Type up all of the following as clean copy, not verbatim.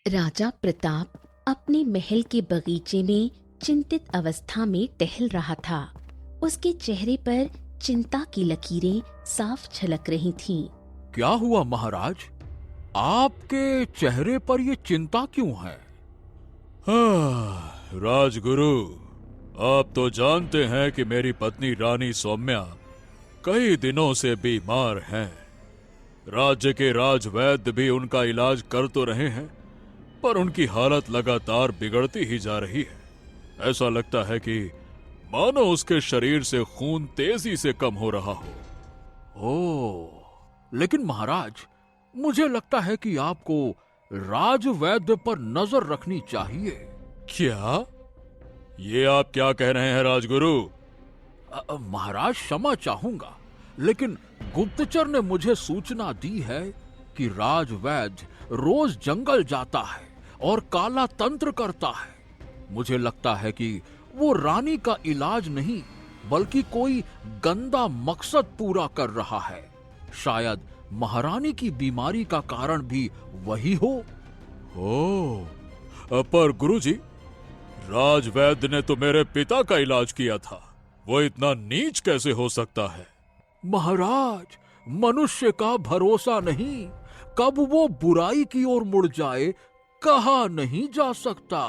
राजा प्रताप अपने महल के बगीचे में चिंतित अवस्था में टहल रहा था। उसके चेहरे पर चिंता की लकीरें साफ झलक रही थीं। क्या हुआ महाराज? आपके चेहरे पर ये चिंता क्यों है? राजगुरु, आप तो जानते हैं कि मेरी पत्नी रानी सौम्या कई दिनों से बीमार हैं। राज्य के राजवैद्य भी उनका इलाज कर तो रहे हैं, पर उनकी हालत लगातार बिगड़ती ही जा रही है। ऐसा लगता है कि मानो उसके शरीर से खून तेजी से कम हो रहा हो। लेकिन महाराज, मुझे लगता है कि आपको राजवैद्य पर नजर रखनी चाहिए। क्या? ये आप क्या कह रहे हैं राजगुरु? महाराज, क्षमा चाहूंगा, लेकिन गुप्तचर ने मुझे सूचना दी है कि राजवैद्य रोज जंगल जाता है और काला तंत्र करता है। मुझे लगता है कि वो रानी का इलाज नहीं, बल्कि कोई गंदा मकसद पूरा कर रहा है। शायद महारानी की बीमारी का कारण भी वही हो। पर गुरुजी, राजवैद्य ने तो मेरे पिता का इलाज किया था। वो इतना नीच कैसे हो सकता है? महाराज, मनुष्य का भरोसा नहीं, कब वो बुराई की ओर मुड़ जाए कहा नहीं जा सकता।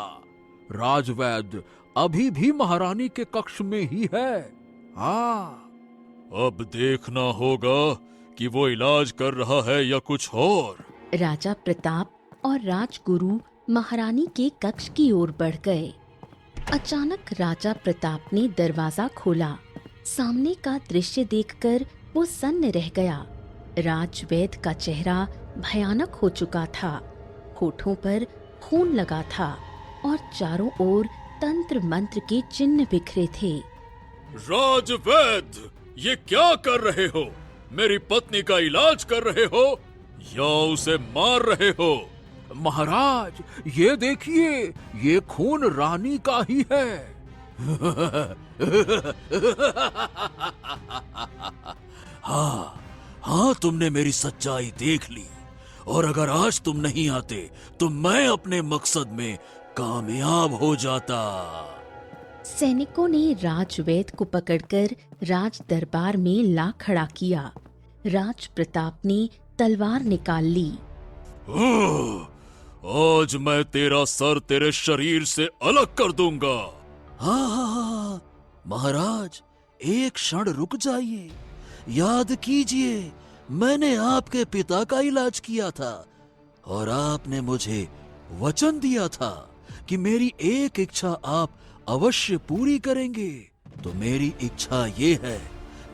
राजवैद्य अभी भी महारानी के कक्ष में ही है। हाँ, अब देखना होगा कि वो इलाज कर रहा है या कुछ और। राजा प्रताप और राजगुरु महारानी के कक्ष की ओर बढ़ गए। अचानक राजा प्रताप ने दरवाजा खोला। सामने का दृश्य देखकर वो सन्न रह गया। राजवैद्य का चेहरा भयानक हो चुका था। होठों पर खून लगा था और चारों ओर तंत्र मंत्र के चिन्ह बिखरे थे। राजवैद्य, ये क्या कर रहे हो? मेरी पत्नी का इलाज कर रहे हो या उसे मार रहे हो? महाराज, ये देखिए, ये खून रानी का ही है। हाँ हाँ, तुमने मेरी सच्चाई देख ली, और अगर आज तुम नहीं आते तो मैं अपने मकसद में कामयाब हो जाता। सैनिकों ने राजवैद्य को पकड़कर राज दरबार में ला खड़ा किया। राज प्रताप ने तलवार निकाल ली। आज मैं तेरा सर तेरे शरीर से अलग कर दूंगा। हाँ, महाराज, एक क्षण रुक जाइए। याद कीजिए, मैंने आपके पिता का इलाज किया था और आपने मुझे वचन दिया था कि मेरी एक इच्छा आप अवश्य पूरी करेंगे। तो मेरी इच्छा ये है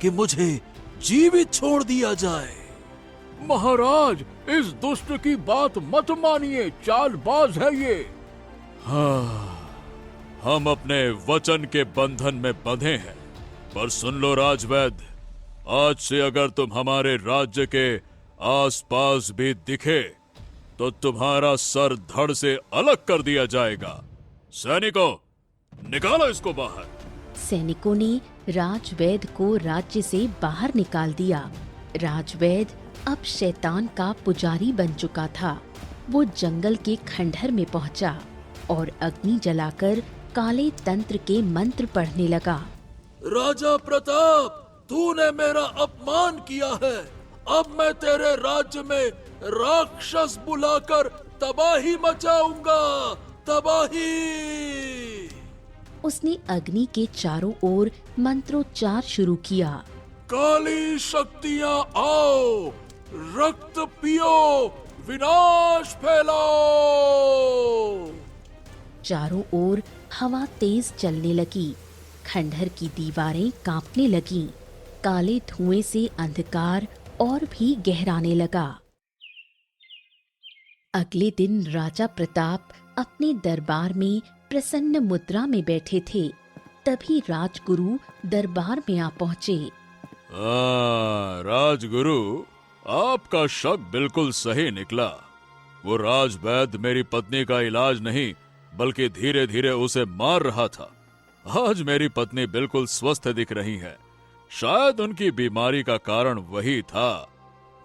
कि मुझे जीवित छोड़ दिया जाए। महाराज, इस दुष्ट की बात मत मानिए, चालबाज है ये। हाँ, हम अपने वचन के बंधन में बंधे हैं। पर सुन लो राजवैद्य, आज से अगर तुम हमारे राज्य के आसपास भी दिखे तो तुम्हारा सर धड़ से अलग कर दिया जाएगा। सैनिकों, निकालो इसको बाहर। सैनिकों ने राजवैद्य को राज्य से बाहर निकाल दिया। राजवैद्य अब शैतान का पुजारी बन चुका था। वो जंगल के खंडहर में पहुंचा और अग्नि जलाकर काले तंत्र के मंत्र पढ़ने लगा। राजा प्रताप, तूने मेरा अपमान किया है। अब मैं तेरे राज्य में राक्षस बुलाकर तबाही मचाऊंगा, तबाही। उसने अग्नि के चारों ओर मंत्रोच्चार शुरू किया। काली शक्तियां आओ, रक्त पियो, विनाश फैलाओ। चारों ओर हवा तेज चलने लगी। खंडहर की दीवारें कांपने लगीं। काले धुएं से अंधकार और भी गहराने लगा। अगले दिन राजा प्रताप अपने दरबार में प्रसन्न मुद्रा में बैठे थे। तभी राजगुरु दरबार में आ पहुंचे। राजगुरु, आपका शक बिल्कुल सही निकला। वो राजवैद्य मेरी पत्नी का इलाज नहीं, बल्कि धीरे धीरे उसे मार रहा था। आज मेरी पत्नी बिल्कुल स्वस्थ दिख रही है। शायद उनकी बीमारी का कारण वही था।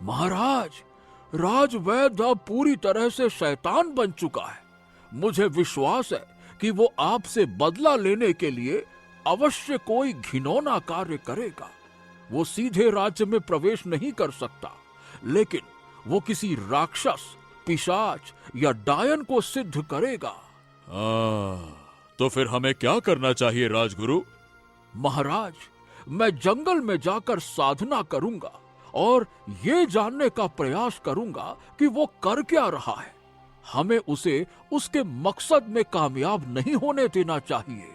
महाराज, राजवैद्य अब पूरी तरह से शैतान बन चुका है। मुझे विश्वास है कि वो आपसे बदला लेने के लिए अवश्य कोई घिनौना कार्य करेगा। वो सीधे राज्य में प्रवेश नहीं कर सकता, लेकिन वो किसी राक्षस, पिशाच या डायन को सिद्ध करेगा। तो फिर हमें क्या करना चाहिए राजगुरु? महाराज, मैं जंगल में जाकर साधना करूंगा और ये जानने का प्रयास करूंगा कि वो कर क्या रहा है। हमें उसे उसके मकसद में कामयाब नहीं होने देना चाहिए।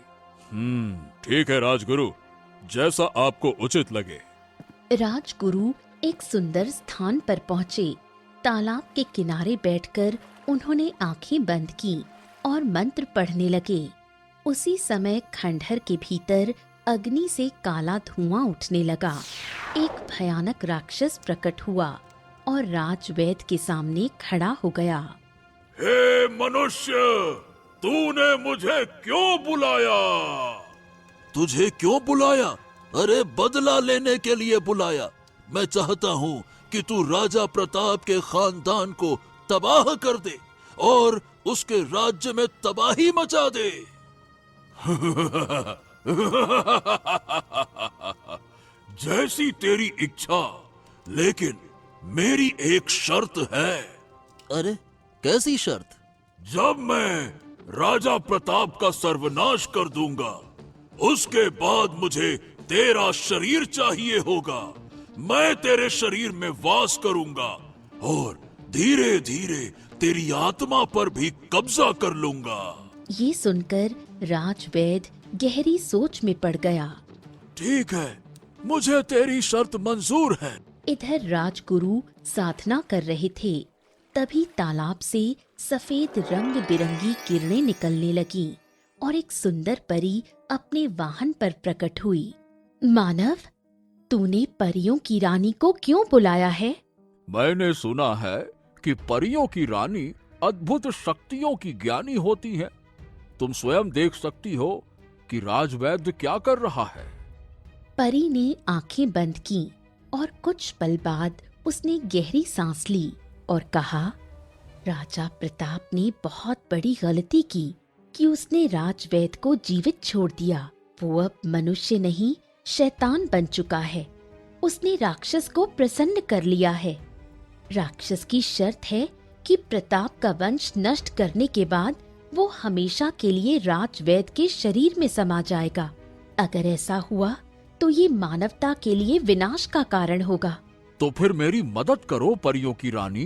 ठीक है राजगुरु, जैसा आपको उचित लगे। राजगुरु एक सुंदर स्थान पर पहुँचे। तालाब के किनारे बैठकर उन्होंने आंखें बंद की और मंत्र पढ़ने लगे। उसी समय खंडहर के भीतर अग्नि से काला धुआं उठने लगा। एक भयानक राक्षस प्रकट हुआ और राजवैद्य के सामने खड़ा हो गया। हे मनुष्य, तूने मुझे क्यों बुलाया? तुझे क्यों बुलाया? अरे बदला लेने के लिए बुलाया। मैं चाहता हूँ कि तू राजा प्रताप के खानदान को तबाह कर दे और उसके राज्य में तबाही मचा दे। जैसी तेरी इच्छा, लेकिन मेरी एक शर्त है। अरे कैसी शर्त? जब मैं राजा प्रताप का सर्वनाश कर दूंगा, उसके बाद मुझे तेरा शरीर चाहिए होगा। मैं तेरे शरीर में वास करूंगा और धीरे धीरे तेरी आत्मा पर भी कब्जा कर लूंगा। ये सुनकर राजवैद्य गहरी सोच में पड़ गया। ठीक है, मुझे तेरी शर्त मंजूर है। इधर राजगुरु साधना कर रहे थे, तभी तालाब से सफेद रंग बिरंगी किरणें निकलने लगीं और एक सुंदर परी अपने वाहन पर प्रकट हुई। मानव, तूने परियों की रानी को क्यों बुलाया है? मैंने सुना है कि परियों की रानी अद्भुत शक्तियों की ज्ञानी होती है। तुम स्वयं देख सकती हो कि राजवैद्य क्या कर रहा है। परी ने आंखें बंद की और कुछ पल बाद उसने गहरी सांस ली और कहा, राजा प्रताप ने बहुत बड़ी गलती की कि उसने राजवैद्य को जीवित छोड़ दिया। वो अब मनुष्य नहीं, शैतान बन चुका है। उसने राक्षस को प्रसन्न कर लिया है। राक्षस की शर्त है कि प्रताप का वंश नष्ट करने के बाद वो हमेशा के लिए राजवैद्य के शरीर में समा जाएगा। अगर ऐसा हुआ तो ये मानवता के लिए विनाश का कारण होगा। तो फिर मेरी मदद करो परियों की रानी।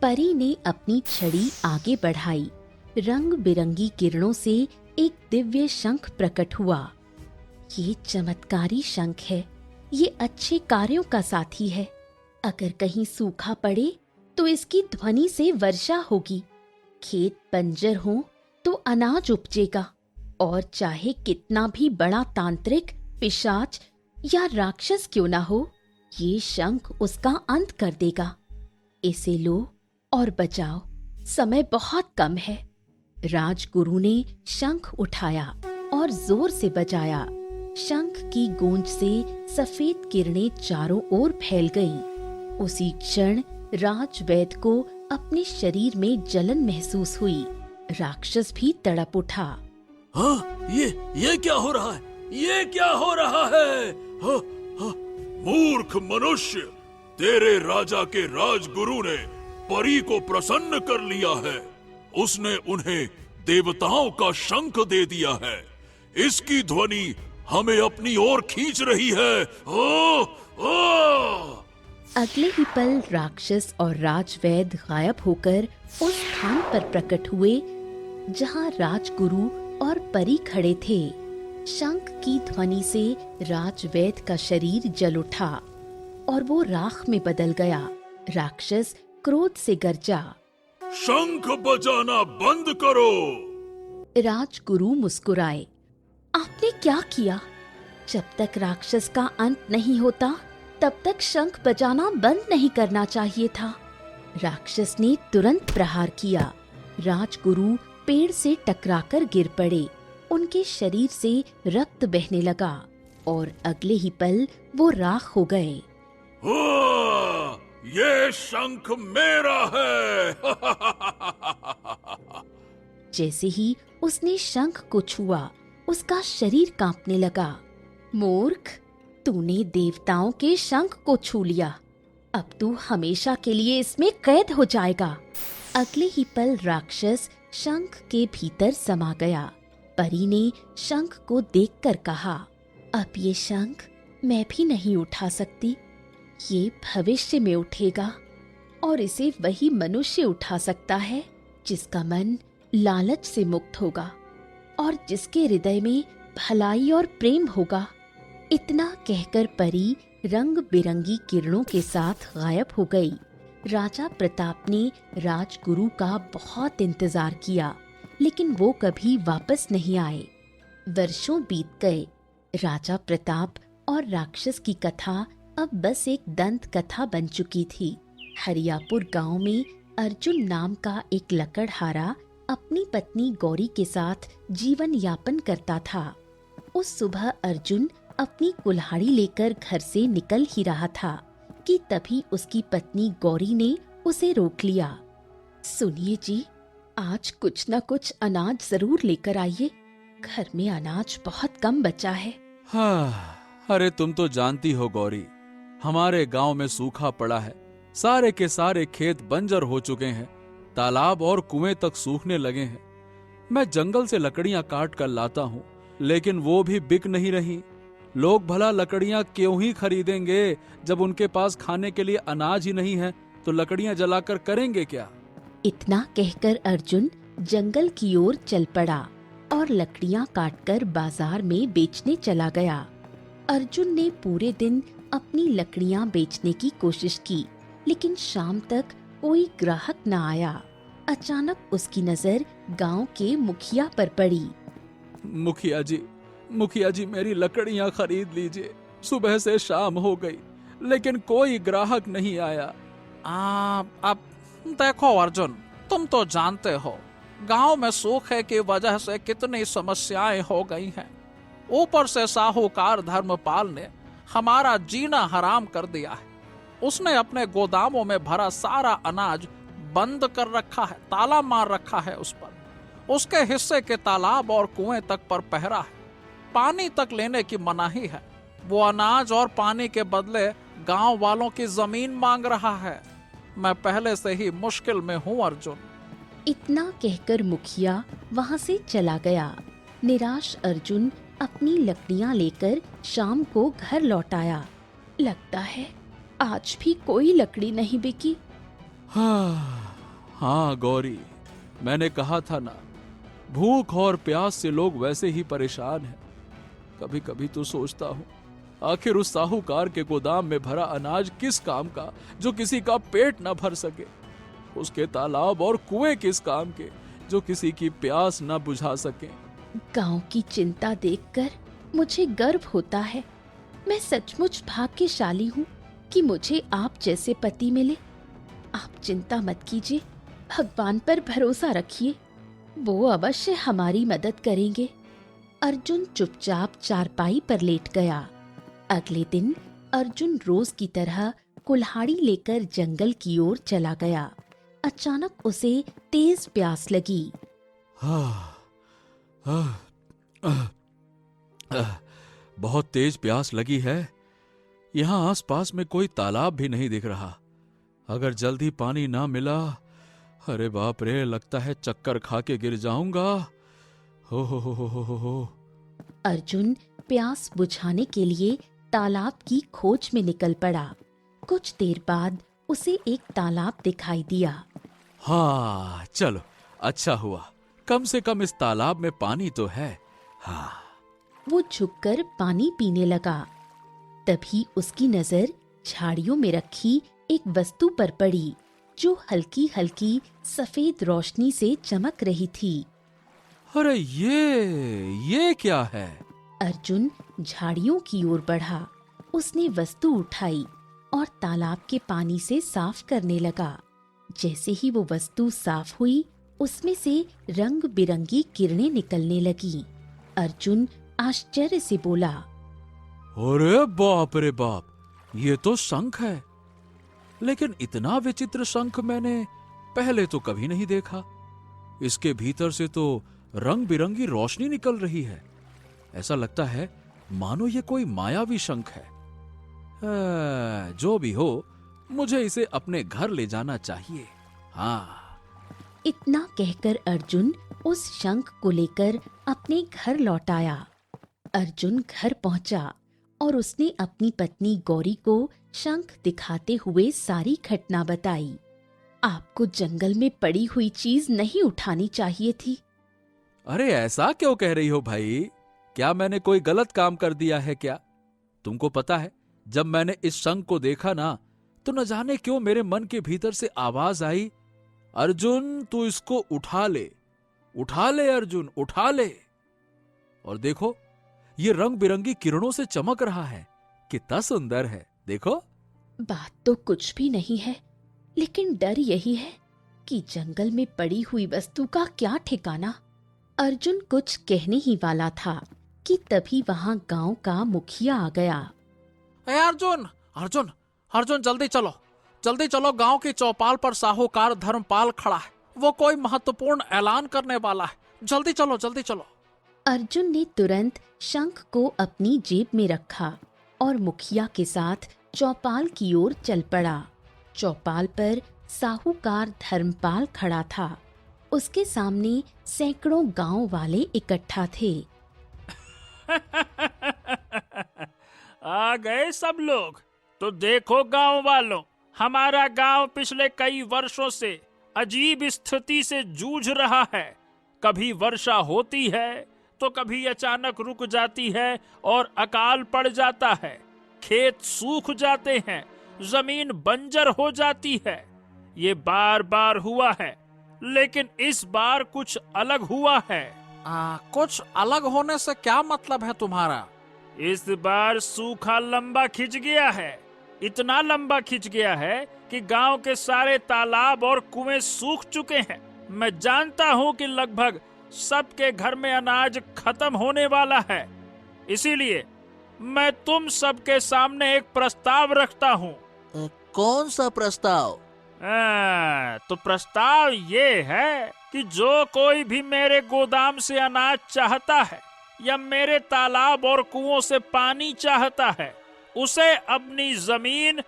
परी ने अपनी छड़ी आगे बढ़ाई। रंग बिरंगी किरणों से एक दिव्य शंख प्रकट हुआ। ये चमत्कारी शंख है। ये अच्छे कार्यों का साथी है। अगर कहीं सूखा पड़े तो इसकी ध्वनि से वर्षा होगी। खेत बंजर हो तो अनाज उपजेगा और चाहे कितना भी बड़ा तांत्रिक, पिशाच या राक्षस क्यों ना हो, ये शंख उसका अंत कर देगा। इसे लो और बचाओ, समय बहुत कम है। राजगुरु ने शंख उठाया और जोर से बजाया। शंख की गूंज से सफेद किरणें चारों ओर फैल गईं। उसी क्षण राजवैद्य को अपने शरीर में जलन महसूस हुई। राक्षस भी तड़प उठा। हाँ, ये क्या हो रहा है? ये क्या हो रहा है? हाँ, हाँ। मूर्ख मनुष्य, तेरे राजा के राजगुरु ने परी को प्रसन्न कर लिया है। उसने उन्हें देवताओं का शंख दे दिया है। इसकी ध्वनि हमें अपनी ओर खींच रही है। ओ, ओ! अगले ही पल राक्षस और राजवैद्य गायब होकर उस स्थान पर प्रकट हुए जहां राजगुरु और परी खड़े थे। शंख की ध्वनि से राजवैद्य का शरीर जल उठा और वो राख में बदल गया। राक्षस क्रोध से गरजा, शंख बजाना बंद करो। राजगुरु मुस्कुराए। आपने क्या किया? जब तक राक्षस का अंत नहीं होता तब तक शंख बजाना बंद नहीं करना चाहिए था। राक्षस ने तुरंत प्रहार किया। राजगुरु पेड़ से टकराकर गिर पड़े। उनके शरीर से रक्त बहने लगा और अगले ही पल वो राख हो गए। ये शंख मेरा है। जैसे ही उसने शंख को छुआ, उसका शरीर कांपने लगा। मूर्ख, तूने देवताओं के शंख को छू लिया। अब तू हमेशा के लिए इसमें कैद हो जाएगा। अगले ही पल राक्षस शंख के भीतर समा गया। परी ने शंख को देखकर कहा, अब ये शंख मैं भी नहीं उठा सकती। ये भविष्य में उठेगा और इसे वही मनुष्य उठा सकता है जिसका मन लालच से मुक्त होगा और जिसके हृदय में भलाई और प्रेम होगा। इतना कहकर परी रंग बिरंगी किरणों के साथ गायब हो गई। राजा प्रताप ने राजगुरु का बहुत इंतजार किया, लेकिन वो कभी वापस नहीं आए। वर्षों बीत गए। राजा प्रताप और राक्षस की कथा अब बस एक दंत कथा बन चुकी थी। हरियापुर गांव में अर्जुन नाम का एक लकड़हारा अपनी पत्नी गौरी के साथ जीवन यापन करता था। उस सुबह अर्जुन अपनी कुल्हाड़ी लेकर घर से निकल ही रहा था कि तभी उसकी पत्नी गौरी ने उसे रोक लिया। सुनिए जी, आज कुछ न कुछ अनाज जरूर लेकर आइए। घर में अनाज बहुत कम बचा है। हाँ, अरे तुम तो जानती हो गौरी, हमारे गांव में सूखा पड़ा है। सारे के सारे खेत बंजर हो चुके हैं। तालाब और कुएं तक सूखने लगे हैं। मैं जंगल से लकड़ियां काट कर लाता हूँ, लेकिन वो भी बिक नहीं रही। लोग भला लकड़ियां क्यों ही खरीदेंगे जब उनके पास खाने के लिए अनाज ही नहीं है, तो लकड़ियां जलाकर करेंगे क्या? इतना कहकर अर्जुन जंगल की ओर चल पड़ा और लकड़ियां काटकर बाजार में बेचने चला गया। अर्जुन ने पूरे दिन अपनी लकड़ियां बेचने की कोशिश की, लेकिन शाम तक कोई ग्राहक न आया। अचानक उसकी नजर गांव के मुखिया पर पड़ी। मुखिया जी मेरी लकड़ियां खरीद लीजिए। सुबह से शाम हो गई, लेकिन कोई ग्राहक नहीं आया। अब देखो अर्जुन, तुम तो जानते हो गांव में सूखे की वजह से कितनी समस्याएं हो गई हैं। ऊपर से साहूकार धर्मपाल ने हमारा जीना हराम कर दिया है। उसने अपने गोदामों में भरा सारा अनाज बंद कर रखा है, ताला मार रखा है उस पर। उसके हिस्से के तालाब और कुएं तक पर पहरा है। पानी तक लेने की मनाही है। वो अनाज और पानी के बदले गांव वालों की जमीन मांग रहा है। मैं पहले से ही मुश्किल में हूँ अर्जुन। इतना कहकर मुखिया वहां से चला गया। निराश अर्जुन अपनी लकड़ियां लेकर शाम को घर लौट आया। लगता है आज भी कोई लकड़ी नहीं बिकी। हाँ गौरी, मैंने कहा था ना, भूख और प्यास से लोग वैसे ही परेशान हैं। कभी कभी तो सोचता हूँ, आखिर उस साहूकार के गोदाम में भरा अनाज किस काम का जो किसी का पेट न भर सके। उसके तालाब और कुएं किस काम के जो किसी की प्यास न बुझा सके। गांव की चिंता देखकर मुझे गर्व होता है। मैं सचमुच भाग्यशाली हूँ कि मुझे आप जैसे पति मिले। आप चिंता मत कीजिए, भगवान पर भरोसा रखिए, वो अवश्य हमारी मदद करेंगे। अर्जुन चुपचाप चारपाई पर लेट गया। अगले दिन अर्जुन रोज की तरह कुल्हाड़ी लेकर जंगल की ओर चला गया। अचानक उसे तेज प्यास लगी। बहुत तेज प्यास लगी है। यहाँ आसपास में कोई तालाब भी नहीं दिख रहा। अगर जल्दी पानी ना मिला, अरे बाप रे, लगता है चक्कर खा के गिर जाऊंगा। हो। अर्जुन प्यास बुझाने के लिए तालाब की खोज में निकल पड़ा। कुछ देर बाद उसे एक तालाब दिखाई दिया। हाँ चलो, अच्छा हुआ, कम से कम इस तालाब में पानी तो है। हाँ। वो झुककर पानी पीने लगा। तभी उसकी नजर झाड़ियों में रखी एक वस्तु पर पड़ी जो हल्की हल्की सफेद रोशनी से चमक रही थी। अरे ये क्या है? अर्जुन झाड़ियों की ओर बढ़ा। उसने वस्तु उठाई और तालाब के पानी से साफ करने लगा। जैसे ही वो वस्तु साफ हुई, उसमें से रंग बिरंगी किरणें निकलने लगी। अर्जुन आश्चर्य से बोला, अरे बाप रे बाप, ये तो शंख है। लेकिन इतना विचित्र शंख मैंने पहले तो कभी नहीं देखा। इसके भीतर से तो रंग बिरंगी रोशनी निकल रही है। ऐसा लगता है मानो ये कोई मायावी शंख है। जो भी हो, मुझे इसे अपने घर ले जाना चाहिए। हाँ। इतना कहकर अर्जुन उस शंख को लेकर अपने घर लौट आया। अर्जुन घर पहुंचा और उसने अपनी पत्नी गौरी को शंख दिखाते हुए सारी घटना बताई। आपको जंगल में पड़ी हुई चीज नहीं उठानी चाहिए थी। अरे ऐसा क्यों कह रही हो भाई? क्या मैंने कोई गलत काम कर दिया है क्या? तुमको पता है, जब मैंने इस शंख को देखा ना, तो न जाने क्यों मेरे मन के भीतर से आवाज आई, अर्जुन तू इसको उठा ले, उठा ले अर्जुन, उठा ले। और देखो, ये रंग बिरंगी किरणों से चमक रहा है। कितना सुंदर है, देखो। बात तो कुछ भी नहीं है, लेकिन डर यही है कि जंगल में पड़ी हुई वस्तु का क्या ठिकाना। अर्जुन कुछ कहने ही वाला था कि तभी वहां गांव का मुखिया आ गया। अर्जुन अर्जुन अर्जुन, जल्दी चलो, गांव की चौपाल पर साहूकार धर्मपाल खड़ा है। वो कोई महत्वपूर्ण ऐलान करने वाला है। जल्दी चलो। अर्जुन ने तुरंत शंख को अपनी जेब में रखा और मुखिया के साथ चौपाल की ओर चल पड़ा। चौपाल पर साहूकार धर्मपाल खड़ा था। उसके सामने सैकड़ों गांव वाले इकट्ठा थे। आ गए सब लोग। तो देखो गांव वालों, हमारा गांव पिछले कई वर्षों से अजीब स्थिति से जूझ रहा है। कभी वर्षा होती है तो कभी अचानक रुक जाती है और अकाल पड़ जाता है। खेत सूख जाते हैं, जमीन बंजर हो जाती है। ये बार बार हुआ है, लेकिन इस बार कुछ अलग हुआ है। कुछ अलग होने से क्या मतलब है तुम्हारा? इस बार सूखा लंबा खिंच गया है। इतना लंबा खिंच गया है कि गांव के सारे तालाब और कुएं सूख चुके हैं। मैं जानता हूं कि लगभग सबके घर में अनाज खत्म होने वाला है। इसीलिए मैं तुम सबके सामने एक प्रस्ताव रखता हूं। कौन सा प्रस्ताव? तो प्रस्ताव ये है कि जो कोई भी मेरे गोदाम से अनाज चाहता है या मेरे तालाब और कुओं से पानी चाहता है, उसे अपनी जमीन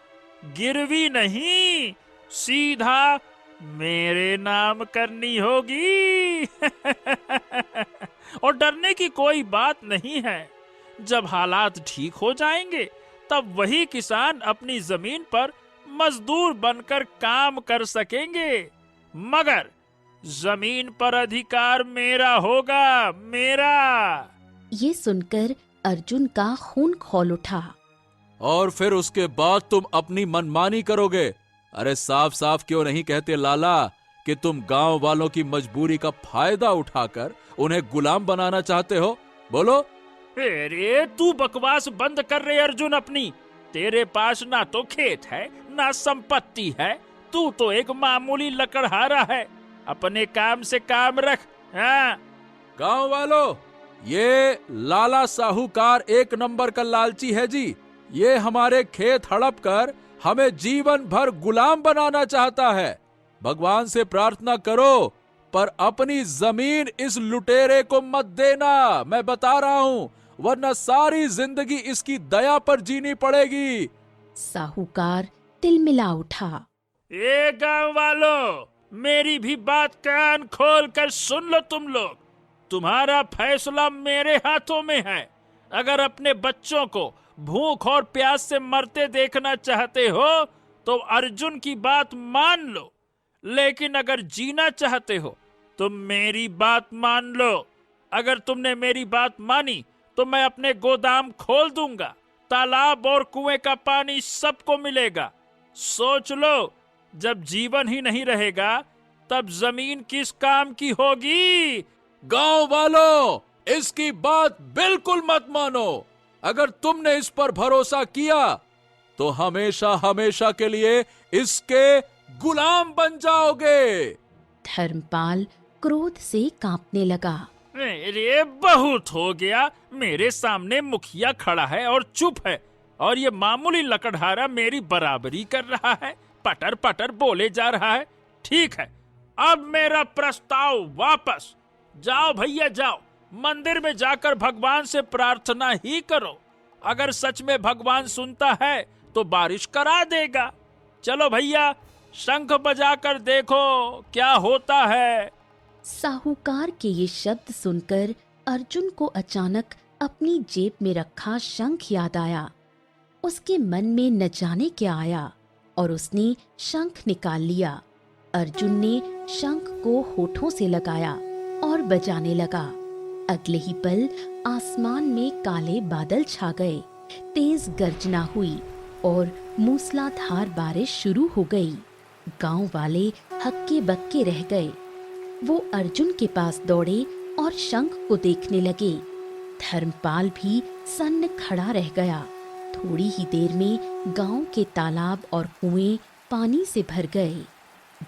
गिरवी नहीं, सीधा मेरे नाम करनी होगी। और डरने की कोई बात नहीं है। जब हालात ठीक हो जाएंगे, तब वही किसान अपनी जमीन पर मजदूर बनकर काम कर सकेंगे, मगर जमीन पर अधिकार मेरा होगा, मेरा। ये सुनकर अर्जुन का खून खौल उठा। और फिर उसके बाद तुम अपनी मनमानी करोगे? अरे साफ साफ क्यों नहीं कहते लाला कि तुम गांव वालों की मजबूरी का फायदा उठाकर उन्हें गुलाम बनाना चाहते हो? बोलो। अरे तू बकवास बंद कर रहे अर्जुन अपनी। तेरे पास ना तो खेत है, ना संपत्ति है। तू तो एक मामूली लकड़हारा है। अपने काम से काम रख। हाँ। गांव वालों, ये लाला साहूकार एक नंबर का लालची है जी। ये हमारे खेत हड़प कर हमें जीवन भर गुलाम बनाना चाहता है। भगवान से प्रार्थना करो, पर अपनी जमीन इस लुटेरे को मत देना। मैं बता रहा हूँ, वरना सारी जिंदगी इसकी दया पर जीनी पड़ेगी। साहूकार तिलमिला उठा। ए गांव वालों, मेरी भी बात कान खोल कर सुन लो तुम लोग। तुम्हारा फैसला मेरे हाथों में है। अगर अपने बच्चों को भूख और प्यास से मरते देखना चाहते हो तो अर्जुन की बात मान लो, लेकिन अगर जीना चाहते हो तो मेरी बात मान लो। अगर तुमने मेरी बात मानी तो मैं अपने गोदाम खोल दूंगा। तालाब और कुएं का पानी सबको मिलेगा। सोच लो, जब जीवन ही नहीं रहेगा तब जमीन किस काम की होगी? गांव वालों, इसकी बात बिल्कुल मत मानो। अगर तुमने इस पर भरोसा किया तो हमेशा हमेशा के लिए इसके गुलाम बन जाओगे। धर्मपाल क्रोध से कांपने लगा। अरे बहुत हो गया। मेरे सामने मुखिया खड़ा है और चुप है, और ये मामूली लकड़हारा मेरी बराबरी कर रहा है। पटर पटर बोले जा रहा है। ठीक है, अब मेरा प्रस्ताव वापस। जाओ भैया जाओ, मंदिर में जाकर भगवान से प्रार्थना ही करो। अगर सच में भगवान सुनता है तो बारिश करा देगा। चलो भैया, शंख बजाकर देखो क्या होता है। साहूकार के ये शब्द सुनकर अर्जुन को अचानक अपनी जेब में रखा शंख याद आया। उसके मन में न जाने क्या आया और उसने शंख निकाल लिया। अर्जुन ने शंख को होठों से लगाया और बजाने लगा। अगले ही पल आसमान में काले बादल छा गए, तेज गर्जना हुई और मूसलाधार बारिश शुरू हो गई। गांव वाले हक्के बक्के रह गए। वो अर्जुन के पास दौड़े और शंख को देखने लगे। धर्मपाल भी सन्न खड़ा रह गया। थोड़ी ही देर में गांव के तालाब और कुएं पानी से भर गए।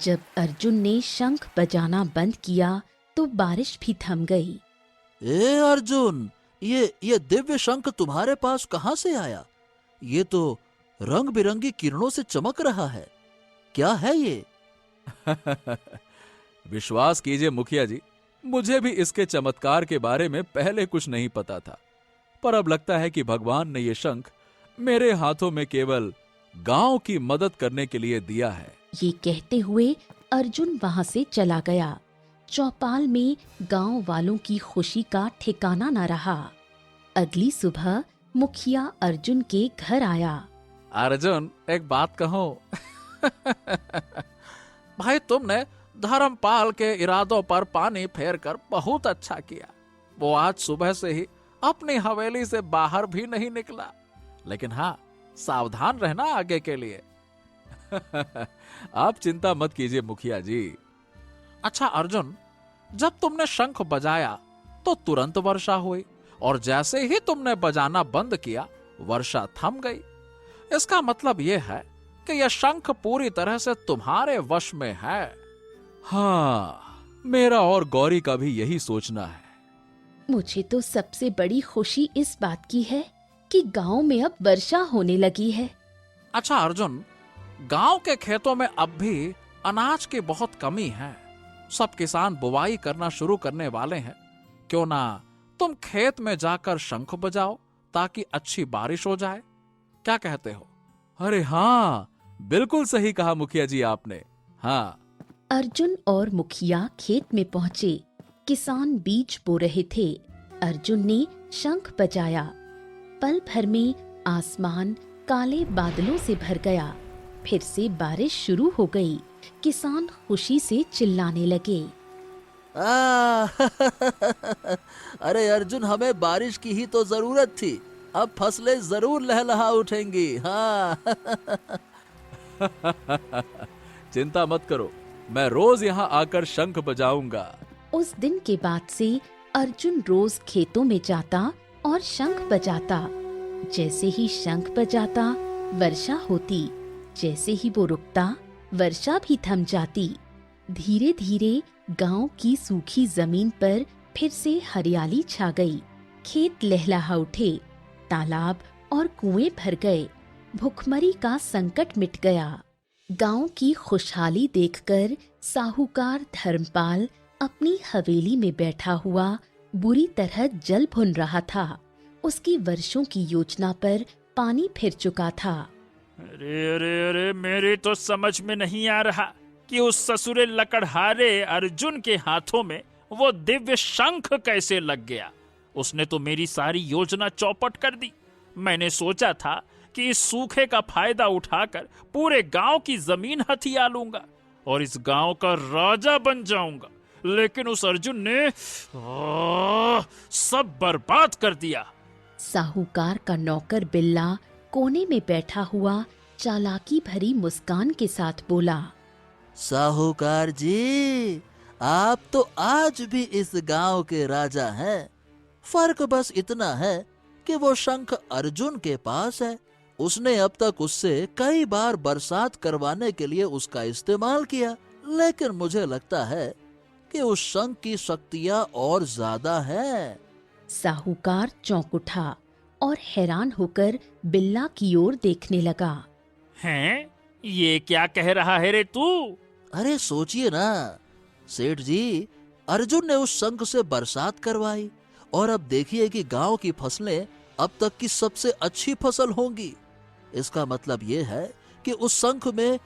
जब अर्जुन ने शंख बजाना बंद किया तो बारिश भी थम गई। ए अर्जुन, ये दिव्य शंख तुम्हारे पास कहाँ से आया? ये तो रंग बिरंगी किरणों से चमक रहा है। क्या है ये? विश्वास कीजिए मुखिया जी, मुझे भी इसके चमत्कार के बारे में पहले कुछ नहीं पता था, पर अब लगता है कि भगवान ने ये शंख मेरे हाथों में केवल गांव की मदद करने के लिए दिया है। ये कहते हुए अर्जुन वहां से चला गया। चौपाल में गांव वालों की खुशी का ठिकाना न रहा। अगली सुबह मुखिया अर्जुन के घर आया। अर्जुन, एक बात कहूं? भाई, तुमने धर्मपाल के इरादों पर पानी फेर कर बहुत अच्छा किया। वो आज सुबह से ही अपनी हवेली से बाहर भी नहीं निकला। लेकिन हाँ, सावधान रहना आगे के लिए। आप चिंता मत कीजिए मुखिया जी। अच्छा अर्जुन, जब तुमने शंख बजाया तो तुरंत वर्षा हुई और जैसे ही तुमने बजाना बंद किया वर्षा थम गई। इसका मतलब यह है कि यह शंख पूरी तरह से तुम्हारे वश में है। हाँ, मेरा और गौरी का भी यही सोचना है। मुझे तो सबसे बड़ी खुशी इस बात की है कि गांव में अब वर्षा होने लगी है। अच्छा अर्जुन, गांव के खेतों में अब भी अनाज की बहुत कमी है। सब किसान बुवाई करना शुरू करने वाले हैं। क्यों ना तुम खेत में जाकर शंख बजाओ ताकि अच्छी बारिश हो जाए। क्या कहते हो? अरे हाँ, बिल्कुल सही कहा मुखिया जी आपने। हाँ। अर्जुन और मुखिया खेत में पहुंचे। किसान बीज बो रहे थे। अर्जुन ने शंख बजाया। पल भर में आसमान काले बादलों से भर गया। फिर से बारिश शुरू हो गई। किसान खुशी से चिल्लाने लगे। अरे अर्जुन, हमें बारिश की ही तो जरूरत थी। अब फसलें जरूर लहलहा उठेंगी। हाँ। चिंता मत करो, मैं रोज यहाँ आकर शंख बजाऊंगा। उस दिन के बाद से अर्जुन रोज खेतों में जाता और शंख बजाता। जैसे ही शंख बजाता वर्षा होती, जैसे ही वो रुकता वर्षा भी थम जाती। धीरे धीरे गांव की सूखी जमीन पर फिर से हरियाली छा गई। खेत लहलहा उठे, तालाब और कुएं भर गए। भुखमरी का संकट मिट गया। गांव की खुशहाली देखकर साहूकार धर्मपाल अपनी हवेली में बैठा हुआ बुरी तरह जल भुन रहा था। उसकी वर्षों की योजना पर पानी फिर चुका था। अरे अरे अरे, मेरी तो समझ में नहीं आ रहा कि उस ससुरे लकड़हारे अर्जुन के हाथों में वो दिव्य शंख कैसे लग गया। उसने तो मेरी सारी योजना चौपट कर दी। मैंने सोचा था कि इस सूखे का फायदा उठाकर पूरे गांव की जमीन हथिया लूंगा और इस गांव का राजा बन जाऊंगा, लेकिन उस अर्जुन ने सब बर्बाद कर दिया। साहूकार का नौकर बिल्ला कोने में बैठा हुआ चालाकी भरी मुस्कान के साथ बोला। साहूकार जी, आप तो आज भी इस गांव के राजा हैं। फर्क बस इतना है कि वो शंख अर्जुन के पास है। उसने अब तक उससे कई बार बरसात करवाने के लिए उसका इस्तेमाल किया, लेकिन मुझे लगता है कि उस शंख की शक्तियां और ज्यादा हैं। साहूकार चौंक उठा और हैरान होकर बिल्ला की ओर देखने लगा। हैं? ये क्या कह रहा है रे तू? अरे सोचिए ना सेठ जी, अर्जुन ने उस शंख से बरसात करवाई और अब देखिए कि गांव की फसलें अब तक की सबसे अच्छी फसल होंगी। इसका मतलब ये है कि उस शंख में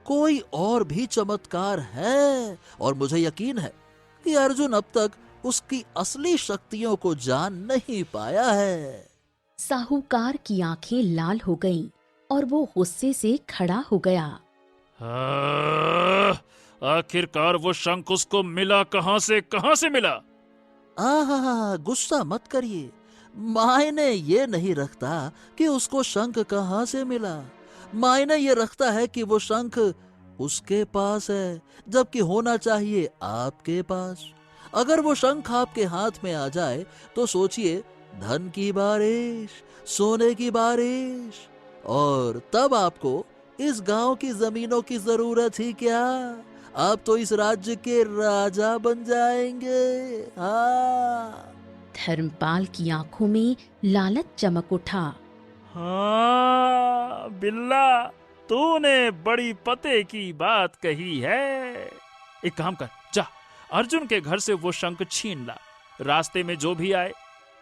कोई और भी चमत्कार है और मुझे यकीन है कि अर्जुन अब तक उसकी असली शक्तियों को जान नहीं पाया है। साहूकार की आंखें लाल हो गईं और वो गुस्से से खड़ा हो गया। आखिरकार वो शंख उसको मिला कहां से मिला? आहा, गुस्सा मत करिए। मायने ये नहीं रखता कि उसको शंख कहाँ से मिला, मायने ये रखता है कि वो शंख उसके पास है, जबकि होना चाहिए आपके पास। अगर वो शंख आपके हाथ में आ जाए तो सोचिए, धन की बारिश, सोने की बारिश, और तब आपको इस गांव की जमीनों की जरूरत ही क्या? आप तो इस राज्य के राजा बन जाएंगे। हाँ। धर्मपाल की आंखों में लालच चमक उठा। हाँ बिल्ला, तूने बड़ी पते की बात कही है। एक काम कर, जा अर्जुन के घर से वो शंख छीन ला। रास्ते में जो भी आए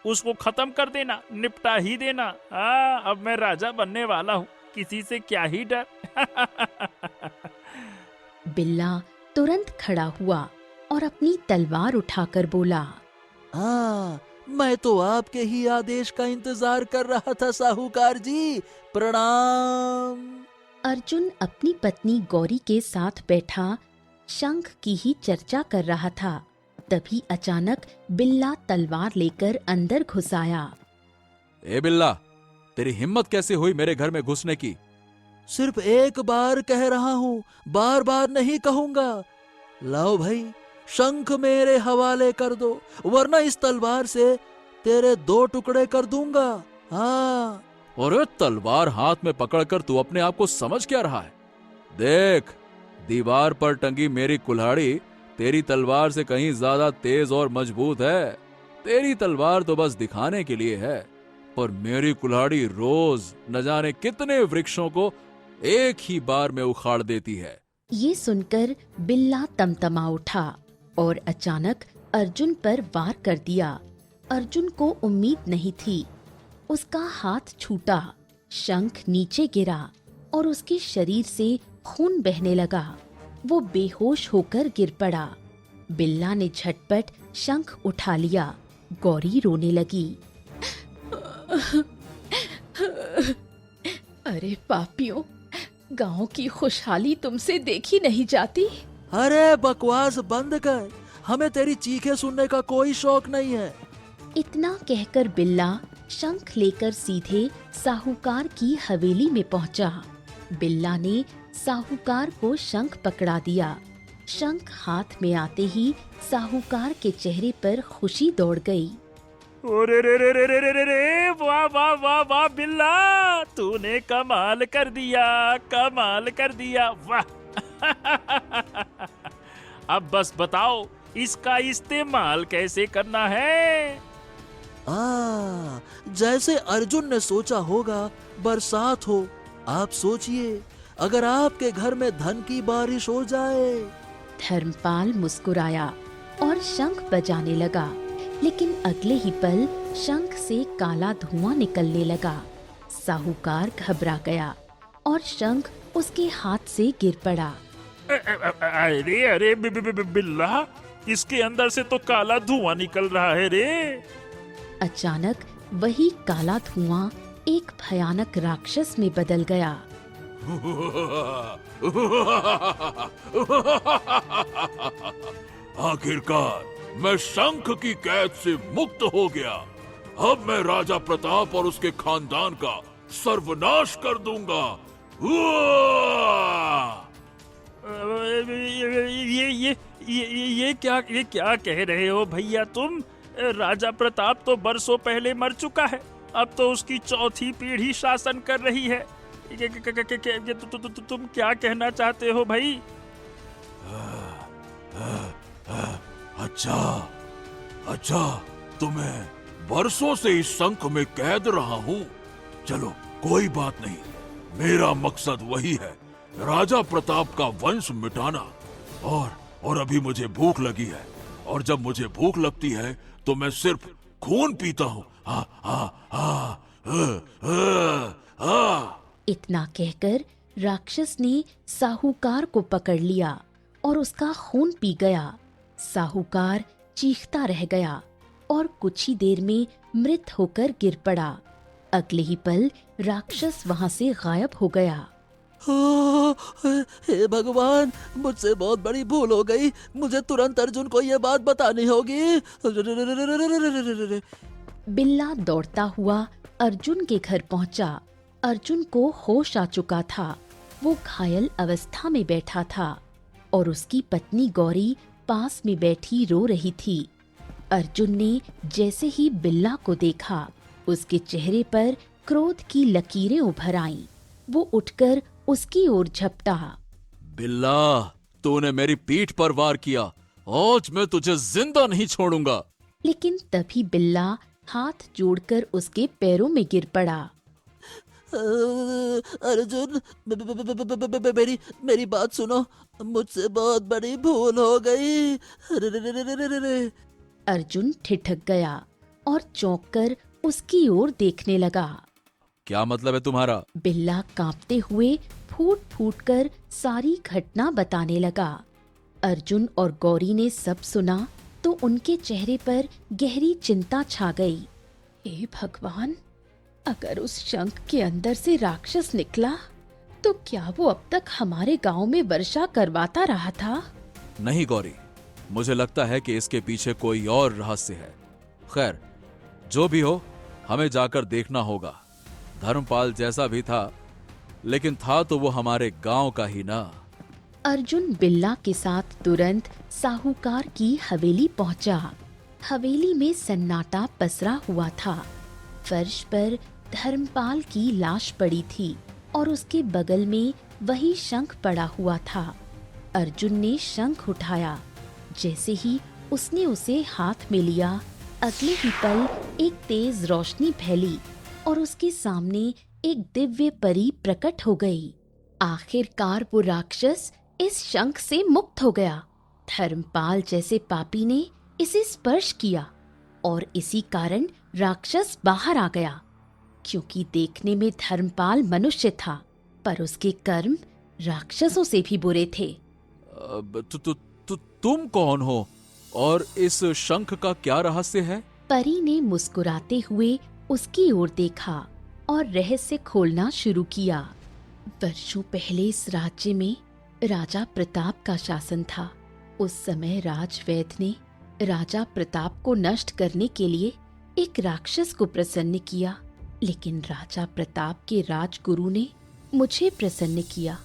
उसको खत्म कर देना, निपटा ही देना। हाँ, अब मैं राजा बनने वाला हूँ, किसी से क्या ही डर। बिल्ला तुरंत खड़ा हुआ और अपनी तलवार उठाकर बोला। हाँ, मैं तो आपके ही आदेश का इंतजार कर रहा था साहूकार जी, प्रणाम। अर्जुन अपनी पत्नी गौरी के साथ बैठा शंख की ही चर्चा कर रहा था। तभी अचानक बिल्ला तलवार लेकर अंदर घुस आया। ए बिल्ला, तेरी हिम्मत कैसे हुई मेरे घर में घुसने की? सिर्फ एक बार कह रहा हूँ, बार बार नहीं कहूंगा। लाओ भाई, शंख मेरे हवाले कर दो, वरना इस तलवार से तेरे 2 टुकड़े कर दूंगा। हाँ। और तलवार हाथ में पकड़कर तू अपने आप को समझ क्या रहा है? देख, दीवार पर टंगी मेरी कुल्हाड़ी तेरी तलवार से कहीं ज्यादा तेज और मजबूत है। तेरी तलवार तो बस दिखाने के लिए है, पर मेरी कुल्हाड़ी रोज न जाने कितने वृक्षों को एक ही बार में उखाड़ देती है। ये सुनकर बिल्ला तमतमा उठा और अचानक अर्जुन पर वार कर दिया। अर्जुन को उम्मीद नहीं थी। उसका हाथ छूटा, शंख नीचे गिरा और उसके शरीर से खून बहने लगा। वो बेहोश होकर गिर पड़ा। बिल्ला ने झटपट शंख उठा लिया। गौरी रोने लगी। अरे पापियों, गांव की खुशहाली तुमसे देखी नहीं जाती। अरे बकवास बंद कर, हमें तेरी चीखें सुनने का कोई शौक नहीं है। इतना कहकर बिल्ला शंख लेकर सीधे साहूकार की हवेली में पहुंचा। बिल्ला ने साहूकार को शंख पकड़ा दिया। शंख हाथ में आते ही साहूकार के चेहरे पर खुशी दौड़ गई। ओरे रे रे रे रे रे रे रे, वाह वाह वाह वाह बिल्ला, तूने कमाल कर दिया, कमाल कर दिया, वाह। अब बस बताओ इसका इस्तेमाल कैसे करना है? जैसे अर्जुन ने सोचा होगा, बरसात हो। आप सोचिए, अगर आपके घर में धन की बारिश हो जाए। धर्मपाल मुस्कुराया और शंख बजाने लगा, लेकिन अगले ही पल शंख से काला धुआं निकलने लगा। साहूकार घबरा गया और शंख उसके हाथ से गिर पड़ा। अरे अरे बिल्ला, इसके अंदर से तो काला धुआं निकल रहा है रे। अचानक वही काला धुआं एक भयानक राक्षस में बदल गया। आखिरकार मैं शंख की कैद से मुक्त हो गया। अब मैं राजा प्रताप और उसके खानदान का सर्वनाश कर दूंगा। ये क्या कह रहे हो भैया तुम? राजा प्रताप तो बरसों पहले मर चुका है, अब तो उसकी 4थी पीढ़ी शासन कर रही है। तुम क्या कहना चाहते हो भाई? अच्छा, तुम्हें बरसों से इस शंख में कैद रहा हूँ। चलो कोई बात नहीं, मेरा मकसद वही है राजा प्रताप का वंश मिटाना। और अभी मुझे भूख लगी है, और जब मुझे भूख लगती है तो मैं सिर्फ खून पीता हूँ। इतना कहकर राक्षस ने साहूकार को पकड़ लिया और उसका खून पी गया। साहूकार चीखता रह गया और कुछ ही देर में मृत होकर गिर पड़ा। अगले ही पल राक्षस वहां से गायब हो गया। हे भगवान, मुझसे बहुत बड़ी भूल हो गई। मुझे तुरंत अर्जुन को ये बात बतानी होगी। बिल्ला दौड़ता हुआ अर्जुन के घर पहुंचा। अर्जुन को होश आ चुका था। वो घायल अवस्था में बैठा था और उसकी पत्नी गौरी पास में बैठी रो रही थी। अर्जुन ने जैसे ही बिल्ला को देखा, उसके चेहरे पर क्रोध की लकीरें उभर आईं। वो उठकर उसकी ओर झपटा। बिल्ला, तूने मेरी पीठ पर वार किया। आज मैं तुझे जिंदा नहीं छोड़ूंगा। लेकिन तभी बिल्ला हाथ जोड़कर उसके पैरों में गिर पड़ा। अर्जुन, मेरी बात सुनो। मुझसे बहुत बड़ी भूल हो गई। अर्जुन ठिठक गया और चौंक कर उसकी ओर देखने लगा। क्या मतलब है तुम्हारा? बिल्ला कांपते हुए फूट फूट कर सारी घटना बताने लगा। अर्जुन और गौरी ने सब सुना तो उनके चेहरे पर गहरी चिंता छा गई। हे भगवान, अगर उस शंख के अंदर से राक्षस निकला तो क्या वो अब तक हमारे गांव में वर्षा करवाता रहा था? नहीं गौरी, मुझे लगता है कि इसके पीछे कोई और रहस्य है। खैर, जो भी हो, हमें जाकर देखना होगा। धर्मपाल जैसा भी था, लेकिन था तो वो हमारे गांव का ही ना। अर्जुन बिल्ला के साथ तुरंत साहूकार की हवेली पहुंचा। हवेली में सन्नाटा पसरा हुआ था। फर्श पर धर्मपाल की लाश पड़ी थी और उसके बगल में वही शंख पड़ा हुआ था। अर्जुन ने शंख उठाया। जैसे ही उसने उसे हाथ में लिया, अगले ही पल एक तेज रोशनी फैली और उसके सामने एक दिव्य परी प्रकट हो गई। आखिरकार वो राक्षस इस शंख से मुक्त हो गया। धर्मपाल जैसे पापी ने इसे स्पर्श किया और इसी कारण राक्षस बाहर आ गया। क्योंकि देखने में धर्मपाल मनुष्य था, पर उसके कर्म राक्षसों से भी बुरे थे। तुम कौन हो और इस शंख का क्या रहस्य है? परी ने मुस्कुराते हुए उसकी ओर देखा और रहस्य खोलना शुरू किया। वर्षों पहले इस राज्य में राजा प्रताप का शासन था। उस समय राजवैद्य ने राजा प्रताप को नष्ट करने के लिए एक राक्षस को प्रसन्न किया, लेकिन राजा प्रताप के राजगुरु ने मुझे प्रसन्न किया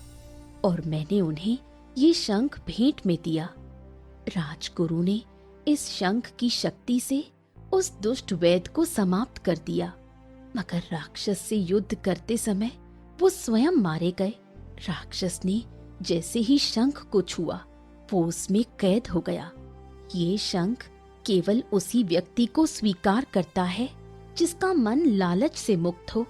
और मैंने उन्हें ये शंख भेंट में दिया। राजगुरु ने इस शंख की शक्ति से उस दुष्ट वैद्य को समाप्त कर दिया, मगर राक्षस से युद्ध करते समय वो स्वयं मारे गए। राक्षस ने जैसे ही शंख को छुआ, वो उसमें कैद हो गया। ये शंख केवल उसी व्यक्ति को स्वीकार करता है जिसका मन लालच से मुक्त हो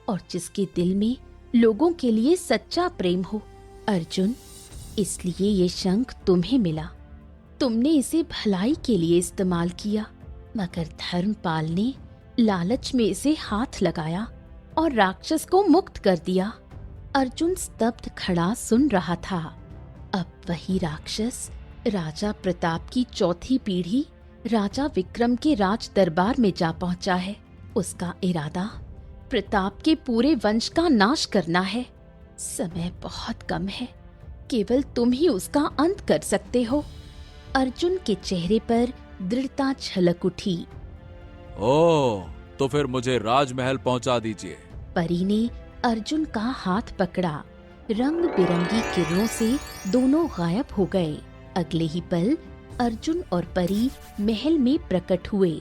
और जिसके दिल में लोगों के लिए सच्चा प्रेम हो। अर्जुन, इसलिए ये शंख तुम्हें मिला। तुमने इसे भलाई के लिए इस्तेमाल किया, मगर धर्मपाल ने लालच में इसे हाथ लगाया और राक्षस को मुक्त कर दिया। अर्जुन स्तब्ध खड़ा सुन रहा था। अब वही राक्षस राजा प्रताप की चौथी पीढ़ी राजा विक्रम के राज दरबार में जा पहुंचा है। उसका इरादा प्रताप के पूरे वंश का नाश करना है। समय बहुत कम है, केवल तुम ही उसका अंत कर सकते हो। अर्जुन के चेहरे पर दृढ़ता झलक उठी। ओह, तो फिर मुझे राजमहल पहुंचा दीजिए। परी ने अर्जुन का हाथ पकड़ा। रंग बिरंगी किरणों से दोनों गायब हो गए। अगले ही पल अर्जुन और परी महल में प्रकट हुए।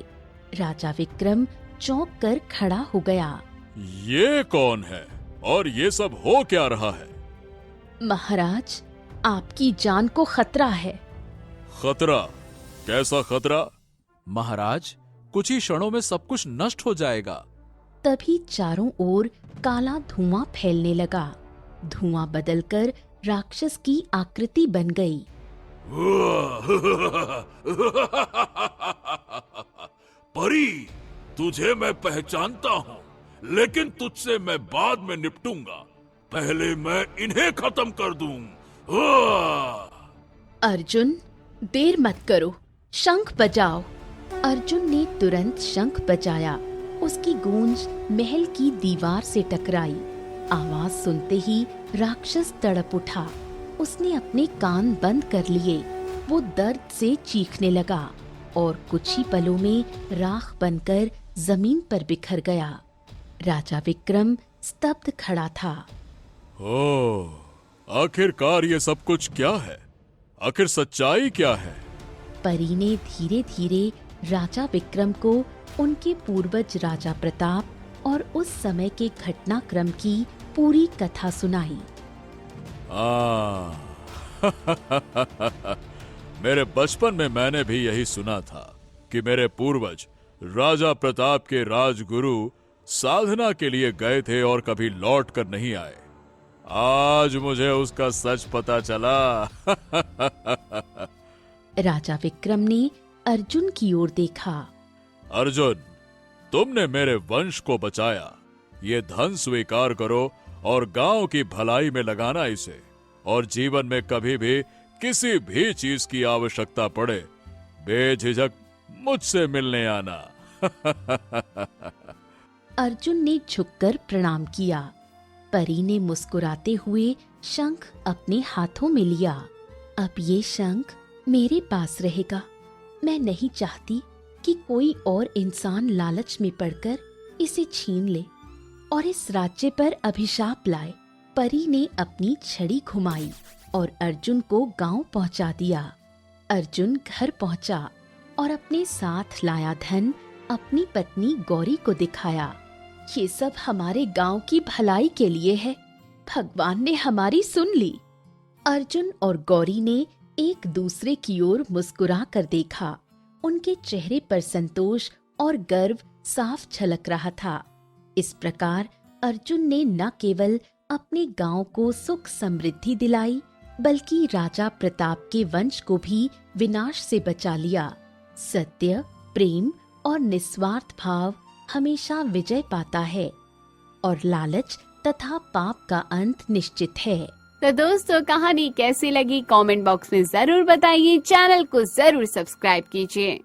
राजा विक्रम चौंक कर खड़ा हो गया। ये कौन है और ये सब हो क्या रहा है? महाराज, आपकी जान को खतरा है। खतरा? कैसा खतरा? महाराज, कुछ ही क्षणों में सब कुछ नष्ट हो जाएगा। तभी चारों ओर काला धुआं फैलने लगा। धुआं बदलकर राक्षस की आकृति बन गई। परी, तुझे मैं पहचानता हूँ, लेकिन तुझसे मैं बाद में निपटूंगा। पहले मैं इन्हें खत्म कर दूं। अर्जुन, देर मत करो, शंख बजाओ। अर्जुन ने तुरंत शंख बजाया। उसकी गूंज महल की दीवार से टकराई। आवाज सुनते ही राक्षस तड़प उठा। उसने अपने कान बंद कर लिए। वो दर्द से चीखने लगा और कुछ ही पलों में राख बनकर जमीन पर बिखर गया। राजा विक्रम स्तब्ध खड़ा था। ओह, आखिरकार ये सब कुछ क्या है? आखिर सच्चाई क्या है? परी ने धीरे धीरे राजा विक्रम को उनके पूर्वज राजा प्रताप और उस समय के घटनाक्रम की पूरी कथा सुनाई। मेरे बचपन में मैंने भी यही सुना था कि मेरे पूर्वज राजा प्रताप के राजगुरु साधना के लिए गए थे और कभी लौट कर नहीं आए। आज मुझे उसका सच पता चला। राजा विक्रम ने अर्जुन की ओर देखा। अर्जुन, तुमने मेरे वंश को बचाया। ये धन स्वीकार करो और गांव की भलाई में लगाना इसे, और जीवन में कभी भी किसी भी चीज की आवश्यकता पड़े बेझिझक मुझसे मिलने आना। अर्जुन ने झुककर प्रणाम किया। परी ने मुस्कुराते हुए शंख अपने हाथों में लिया। अब ये शंख मेरे पास रहेगा। मैं नहीं चाहती कि कोई और इंसान लालच में पड़कर इसे छीन ले और इस राज्य पर अभिशाप लाए। परी ने अपनी छड़ी घुमाई और अर्जुन को गांव पहुंचा दिया। अर्जुन घर पहुंचा और अपने साथ लाया धन अपनी पत्नी गौरी को दिखाया। ये सब हमारे गांव की भलाई के लिए है। भगवान ने हमारी सुन ली। अर्जुन और गौरी ने एक दूसरे की ओर मुस्कुरा कर देखा। उनके चेहरे पर संतोष और गर्व साफ झलक रहा था। इस प्रकार अर्जुन ने न केवल अपने गांव को सुख समृद्धि दिलाई, बल्कि राजा प्रताप के वंश को भी विनाश से बचा लिया। सत्य, प्रेम और निस्वार्थ भाव हमेशा विजय पाता है और लालच तथा पाप का अंत निश्चित है। तो दोस्तों, कहानी कैसी लगी कमेंट बॉक्स में जरूर बताइए। चैनल को जरूर सब्सक्राइब कीजिए।